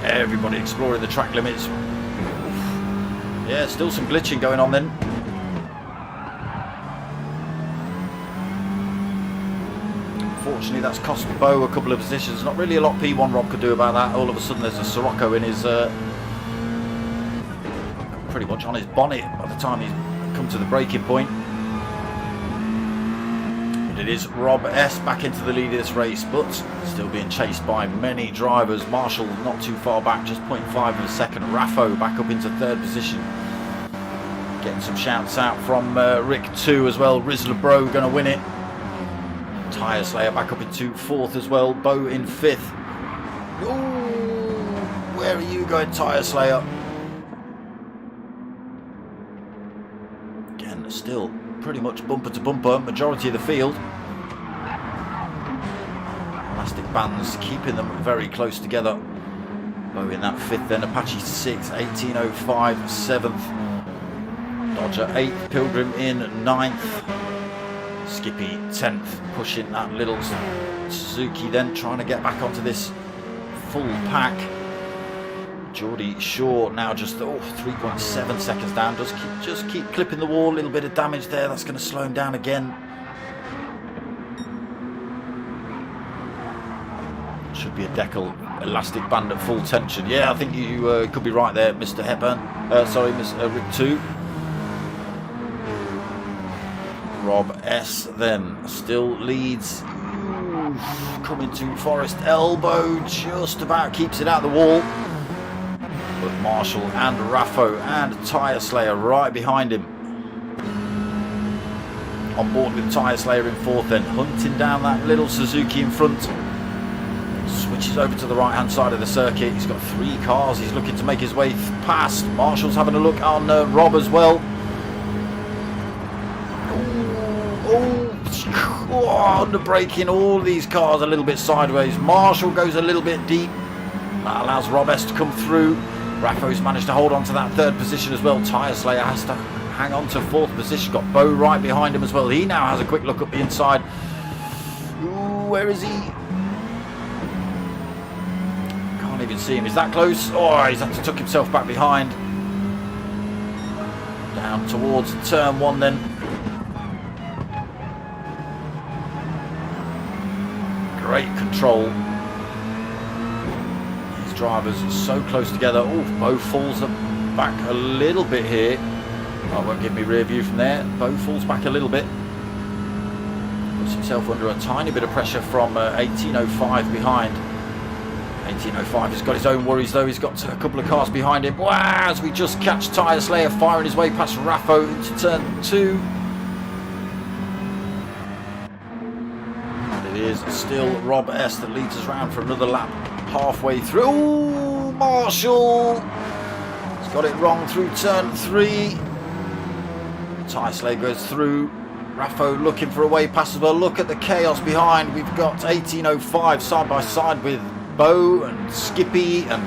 Everybody exploring the track limits. Yeah, still some glitching going on then. Unfortunately, that's cost Bo a couple of positions. Not really a lot P1 Rob could do about that. All of a sudden there's a Sirocco in his pretty much on his bonnet by the time he's come to the braking point. But it is Rob S back into the lead of this race, but still being chased by many drivers. Marshall not too far back, just 0.5 of a second. Raffo back up into third position. Getting some shouts out from Rick 2 as well. Rizzler Bro going to win it. Tyre Slayer back up into fourth as well. Bo in fifth. Ooh, where are you going, Tyre Slayer? Again, still pretty much bumper to bumper, majority of the field. Elastic bands keeping them very close together. Bo in that fifth, then Apache 6th, 18.05, 7th. Dodger 8th, Pilgrim in 9th. Skippy 10th, pushing that little Suzuki then, trying to get back onto this full pack. Geordie Shaw now just 3.7 seconds down. Just keep clipping the wall. A little bit of damage there. That's going to slow him down again. Should be a decal elastic band at full tension. Yeah, I think you could be right there, Mr. Hepburn. Sorry, Mr. Rick 2. Rob S then still leads. Coming to Forest elbow, just about keeps it out the wall. But Marshall and Raffo and Tyre Slayer right behind him. On board with Tyre Slayer in fourth then, hunting down that little Suzuki in front. Switches over to the right hand side of the circuit. He's got 3 cars he's looking to make his way past. Marshall's having a look on Rob as well. Under braking, all these cars a little bit sideways. Marshall goes a little bit deep. That allows Rob S to come through. Raffo's managed to hold on to that 3rd position as well. Tyre Slayer has to hang on to 4th position. Got Bo right behind him as well. He now has a quick look up the inside. Ooh, where is he? Can't even see him. Is that close? Oh, he's had to tuck himself back behind. Down towards turn 1 then. Great control. These drivers are so close together. Oh, Bo falls back a little bit here. Oh, won't give me rear view from there. Bo falls back a little bit. Puts himself under a tiny bit of pressure from 1805 behind. 1805 has got his own worries though. He's got a couple of cars behind him. Wow, as we just catch Tyre Slayer firing his way past Raffo into turn 2. Is still Rob S that leads us round for another lap halfway through. Ooh, Marshall! He's got it wrong through turn 3. Tyre Slayer goes through. Raffo looking for a way past as well. Look at the chaos behind. We've got 1805 side by side with Bo and Skippy and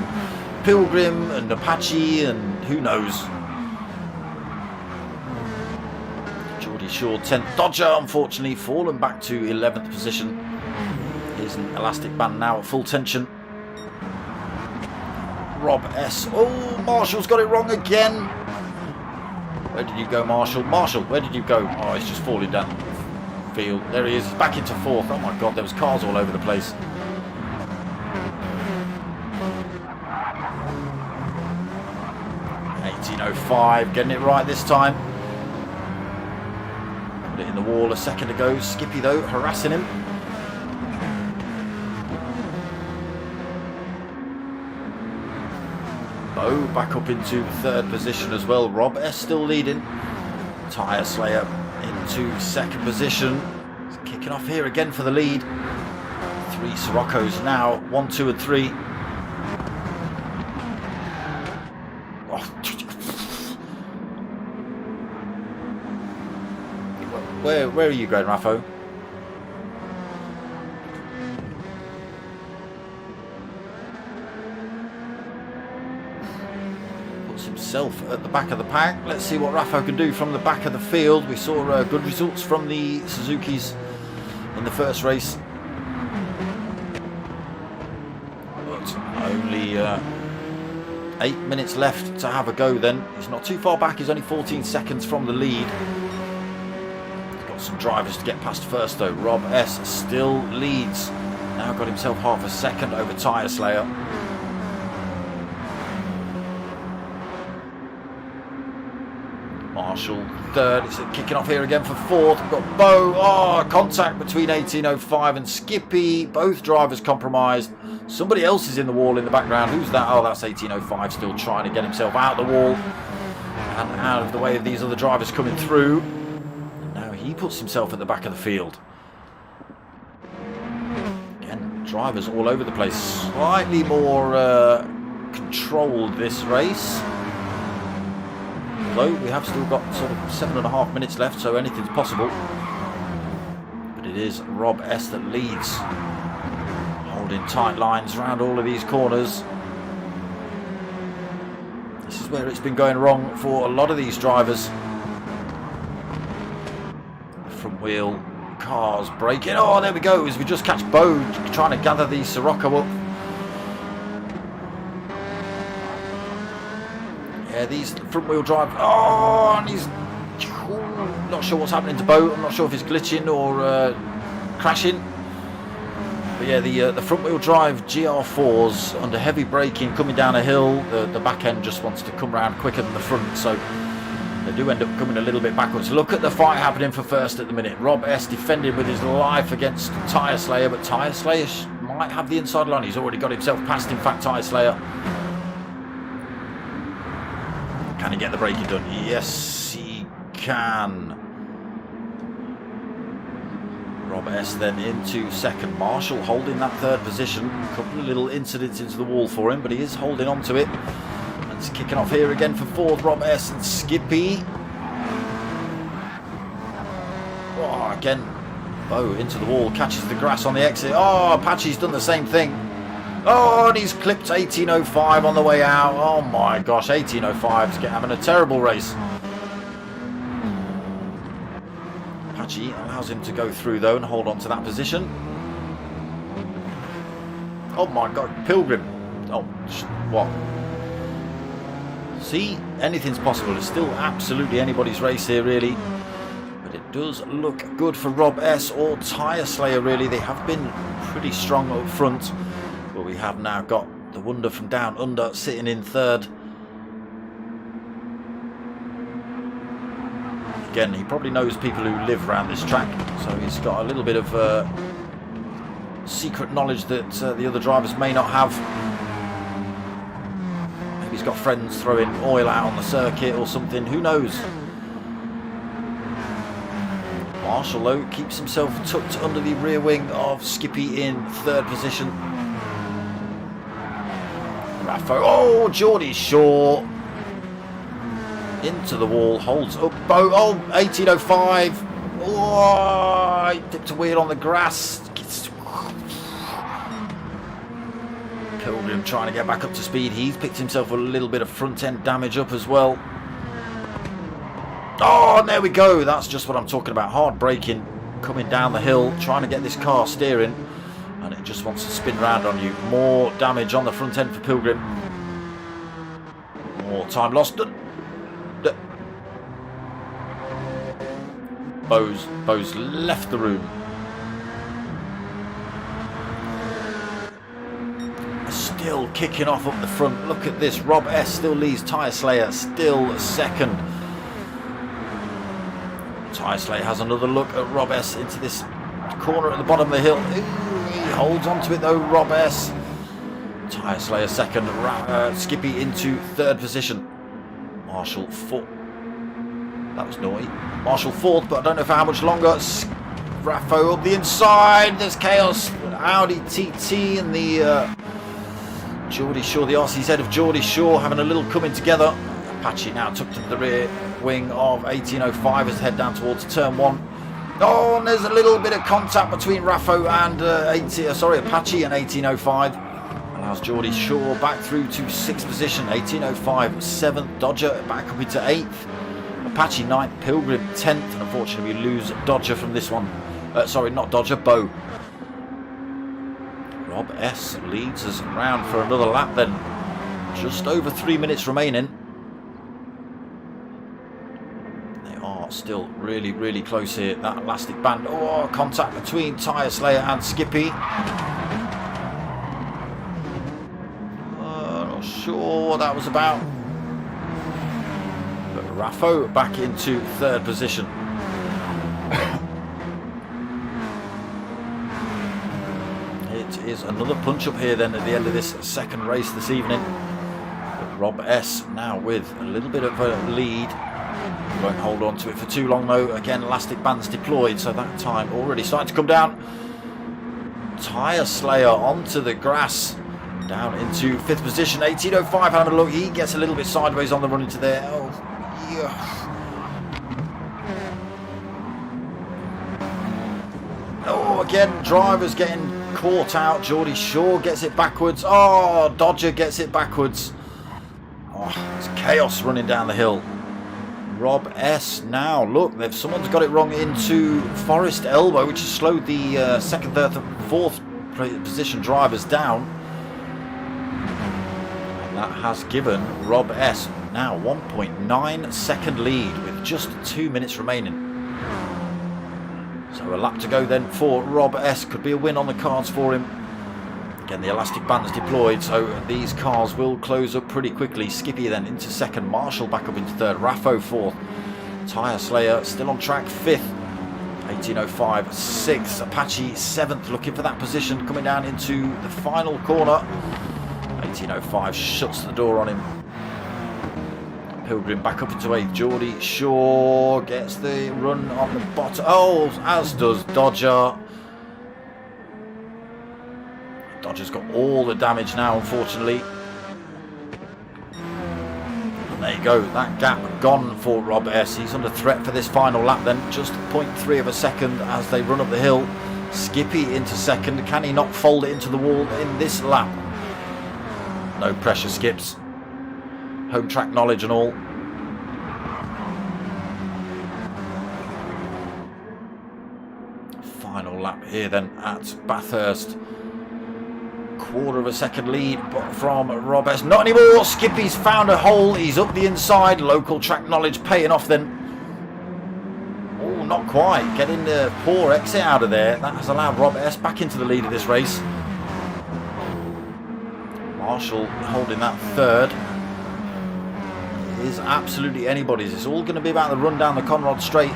Pilgrim and Apache and who knows. Shaw 10th. Dodger unfortunately fallen back to 11th position. Here's an elastic band now at full tension. Rob S. Oh, Marshall's got it wrong again. Where did you go, Marshall? Marshall, where did you go? Oh, he's just falling down the field. There he is. He's back into 4th. Oh my god, there was cars all over the place. .1805, getting it right this time. In the wall a second ago. Skippy though harassing him. Bo back up into 3rd position as well. Rob S still leading. Tyre Slayer into 2nd position. He's kicking off here again for the lead. 3 Siroccos now. 1, 2 and 3. Where are you going, Raffo? Puts himself at the back of the pack. Let's see what Raffo can do from the back of the field. We saw good results from the Suzukis in the first race. But only 8 minutes left to have a go then. He's not too far back. He's only 14 seconds from the lead. Some drivers to get past first though. Rob S still leads. Now got himself half a second over Tyre Slayer. Marshall 3rd. It's kicking off here again for 4th. We've got Bo. Oh, contact between 1805 and Skippy. Both drivers compromised. Somebody else is in the wall in the background. Who's that? Oh, that's 1805 still trying to get himself out the wall and out of the way of these other drivers coming through. He puts himself at the back of the field. Again, drivers all over the place. Slightly more controlled this race. Although we have still got sort of 7.5 minutes left, so anything's possible. But it is Rob S that leads. Holding tight lines around all of these corners. This is where it's been going wrong for a lot of these drivers. Front wheel cars braking. Oh, there we go. As we just catch Bo trying to gather the Sirocco up. Yeah, these front wheel drive. Oh, and he's not sure what's happening to Bo. I'm not sure if it's glitching or crashing. But yeah, the front wheel drive GR4s under heavy braking coming down a hill. The back end just wants to come round quicker than the front, so they do end up coming a little bit backwards. Look at the fight happening for first at the minute. Rob S defending with his life against Tyre Slayer, but Tyre Slayer might have the inside line. He's already got himself past, in fact, Tyre Slayer. Can he get the braking done? Yes, he can. Rob S then into second. Marshall holding that third position. A couple of little incidents into the wall for him, but he is holding on to it. And it's kicking off here again for fourth. Rob S and Skippy. Oh, again, Bo into the wall, catches the grass on the exit. Oh, Apache's done the same thing. Oh, and he's clipped 18.05 on the way out. Oh my gosh, 18.05's having a terrible race. Apache allows him to go through though and hold on to that position. Oh my god, Pilgrim. Oh, what? See, anything's possible. It's still absolutely anybody's race here, really. But it does look good for Rob S or Tyre Slayer, really. They have been pretty strong up front. But we have now got the Wonder from Down Under sitting in third. Again, he probably knows people who live around this track, so he's got a little bit of secret knowledge that the other drivers may not have. Maybe he's got friends throwing oil out on the circuit or something, who knows. Marshall, though, keeps himself tucked under the rear wing of Skippy in third position. Raffo, oh, Geordie Shaw into the wall, holds up Bo. Oh, 18.05. Oh, he dipped a wheel on the grass. Pilgrim trying to get back up to speed. He's picked himself a little bit of front end damage up as well. Oh, and there we go. That's just what I'm talking about. Hard braking, coming down the hill, trying to get this car steering, and it just wants to spin round on you. More damage on the front end for Pilgrim. More time lost. Bo's left the room. Still kicking off up the front. Look at this. Rob S still leads Tyre Slayer, still second. Tyre Slayer has another look at Rob S into this corner at the bottom of the hill. Ooh, he holds on to it though, Rob S. Tyre Slayer second. Skippy into third position. Marshall fourth. That was naughty. Marshall fourth, but I don't know for how much longer. Raffo up the inside. There's chaos. Audi TT and the Geordie Shaw, the RCZ of Geordie Shaw, having a little coming together. Apache now tucked into the rear wing of 18.05 as they head down towards turn one. Oh, and there's a little bit of contact between Raffo and Apache and 18.05. Allows Geordie Shaw back through to sixth position. 18.05, 7th. Dodger back up into 8th. Apache 9th, Pilgrim 10th, and unfortunately we lose Dodger from this one. Sorry, not Dodger, Bo. Rob S leads us round for another lap then. Just over 3 minutes remaining. They are still really, really close here. That elastic band. Oh, contact between Tyre Slayer and Skippy. Not sure what that was about. Raffo back into third position. It is another punch up here then at the end of this second race this evening. But Rob S now with a little bit of a lead. Won't hold on to it for too long though. Again, elastic bands deployed, so that time already starting to come down. Tyre Slayer onto the grass. Down into fifth position. 18.05, having a look. He gets a little bit sideways on the run into there. Oh. Oh, again, drivers getting caught out. Geordie Shaw gets it backwards. Oh, Dodger gets it backwards. Oh, it's chaos running down the hill. Rob S now, look, someone's got it wrong into Forest Elbow, which has slowed the second, third, fourth position drivers down. That has given Rob S now 1.9 second lead with just 2 minutes remaining. So a lap to go then for Rob S. Could be a win on the cards for him. Again, the elastic band's deployed, so these cars will close up pretty quickly. Skippy then into second, Marshall back up into third, Raffo fourth, Tyre Slayer still on track fifth, 1805 6th, Apache 7th, looking for that position coming down into the final corner. 1805 shuts the door on him. Pilgrim back up into 8th, Geordie Shaw gets the run on the bottom, oh, as does Dodger. Dodger's got all the damage now, unfortunately. And there you go, that gap gone for Rob S. He's under threat for this final lap then, just 0.3 of a second as they run up the hill. Skippy into second, can he not fold it into the wall in this lap? No pressure, Skips. Home track knowledge and all. Final lap here then at Bathurst. Quarter of a second lead from Rob S. Not anymore. Skippy's found a hole. He's up the inside. Local track knowledge paying off then. Oh, not quite. Getting the poor exit out of there. That has allowed Rob S. back into the lead of this race. Marshall holding that third. It is absolutely anybody's. It's all going to be about the run down the Conrod Straight.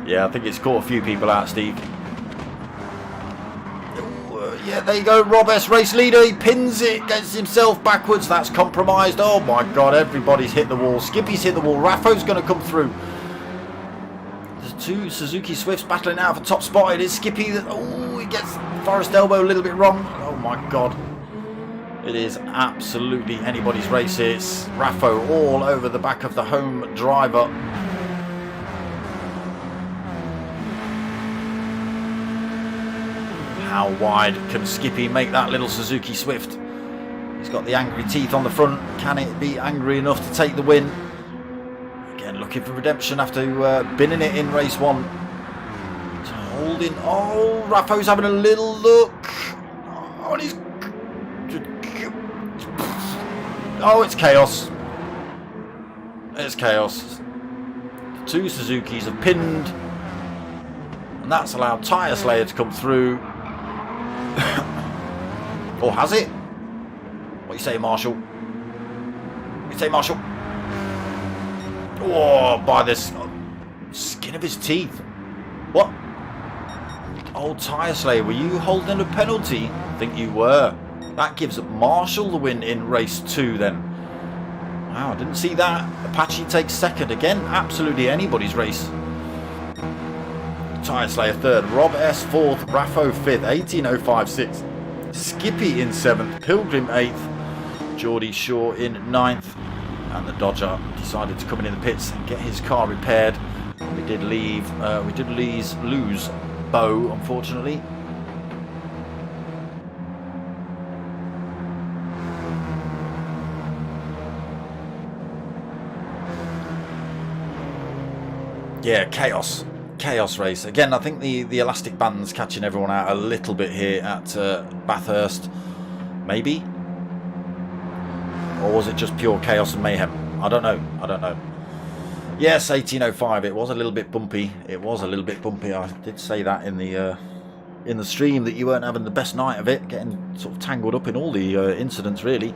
Yeah, I think it's caught a few people out, Steve. Yeah, there you go. Rob S. race leader. He pins it, gets himself backwards. That's compromised. Oh my God, everybody's hit the wall. Skippy's hit the wall. Raffo's going to come through. There's two Suzuki Swifts battling out for top spot. It is Skippy. Oh, he gets Forest Elbow a little bit wrong. Oh my God. It is absolutely anybody's race here. It's Raffo all over the back of the home driver. How wide can Skippy make that little Suzuki Swift? He's got the angry teeth on the front. Can it be angry enough to take the win? Again, looking for redemption after binning it in race one. It's holding. Oh, Raffo's having a little look. Oh, and he's. Oh, it's chaos. It's chaos. The two Suzukis have pinned. And that's allowed Tyre Slayer to come through. Or has it? What you say, Marshall? What you say, Marshall? Oh, by the skin of his teeth. What? Oh, Tyre Slayer, were you holding a penalty? I think you were. That gives Marshall the win in race 2 then. Wow, I didn't see that. Apache takes second. Again, absolutely anybody's race. Tyre Slayer third, Rob S fourth, Raffo fifth, 1805 6th, Skippy in 7th, Pilgrim 8th, Geordie Shaw in 9th, and the Dodger decided to come in the pits and get his car repaired. We did lose Bo, unfortunately. Yeah, chaos race again. I think the elastic band's catching everyone out a little bit here at Bathurst, maybe, or was it just pure chaos and mayhem? I don't know. Yes, 1805. It was a little bit bumpy. I did say that in the stream that you weren't having the best night of it, getting sort of tangled up in all the incidents. Really,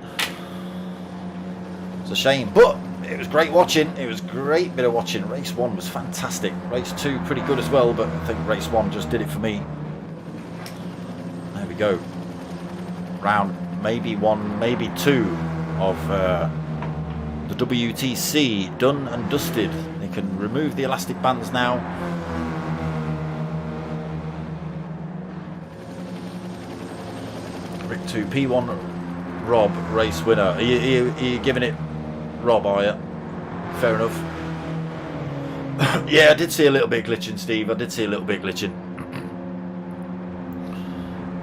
it's a shame, but it was great watching. It was a great bit of watching. Race 1 was fantastic. Race 2 pretty good as well, but I think race 1 just did it for me. There we go. Round maybe 1, maybe 2 of the WTC done and dusted. They can remove the elastic bands now. Rick 2, P1 Rob, race winner. Are you giving it Rob, are you? Fair enough. Yeah, I did see a little bit glitching, Steve. I did see a little bit glitching.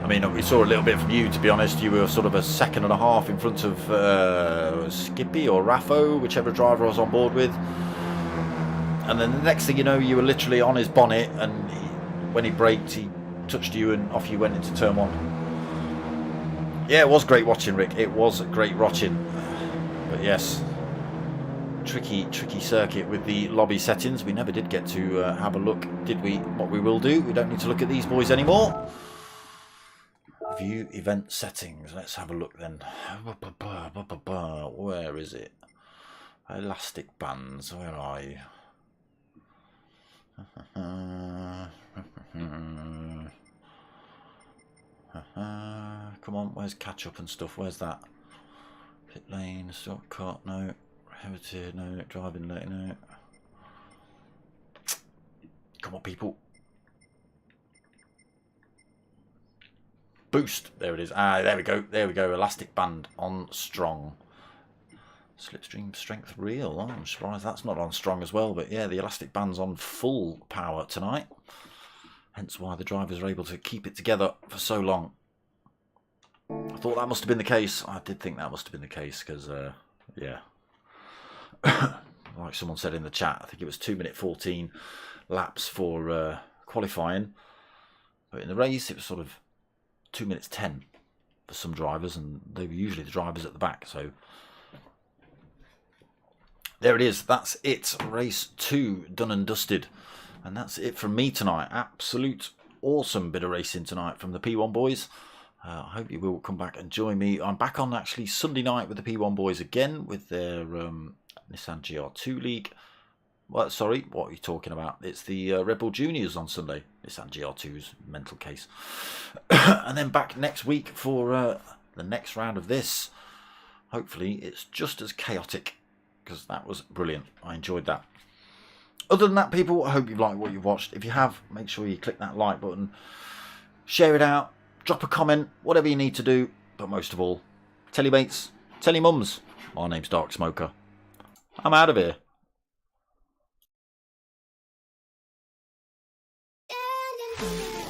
I mean, we saw a little bit from you, to be honest. You were sort of a second and a half in front of Skippy or Raffo, whichever driver I was on board with. And then the next thing you know, you were literally on his bonnet, and when he braked, he touched you, and off you went into turn 1. Yeah, it was great watching, Rick. It was great watching. But yes, tricky circuit with the lobby settings. We never did get to have a look, did we? What we will do, we don't need to look at these boys anymore. View event settings. Let's have a look then. Where is it? Elastic bands. Where are you? Come on, where's catch up and stuff? Where's that? Pit lane, shortcut, no. Heritage, no. Driving lane, no. Come on, people. Boost. There it is. Ah, there we go. There we go. Elastic band on strong. Slipstream strength real. Oh, I'm surprised that's not on strong as well. But yeah, the elastic band's on full power tonight. Hence why the drivers are able to keep it together for so long. I thought that must have been the case. I did think that must have been the case because, yeah. Like someone said in the chat, I think it was 2 minute 14 laps for qualifying. But in the race, it was sort of 2 minutes 10 for some drivers, and they were usually the drivers at the back. So there it is. That's it. Race 2 done and dusted. And that's it from me tonight. Absolute awesome bit of racing tonight from the P1 boys. I hope you will come back and join me. I'm back on actually Sunday night with the P1 boys again with their Nissan GR2 League. Well, sorry, what are you talking about? It's the Red Bull Juniors on Sunday. Nissan GR2's mental case. And then back next week for the next round of this. Hopefully it's just as chaotic, because that was brilliant. I enjoyed that. Other than that, people, I hope you've liked what you've watched. If you have, make sure you click that like button. Share it out. Drop a comment. Whatever you need to do. But most of all, tell your mates. Tell your mums. My name's Dark Smoker. I'm out of here. Yeah.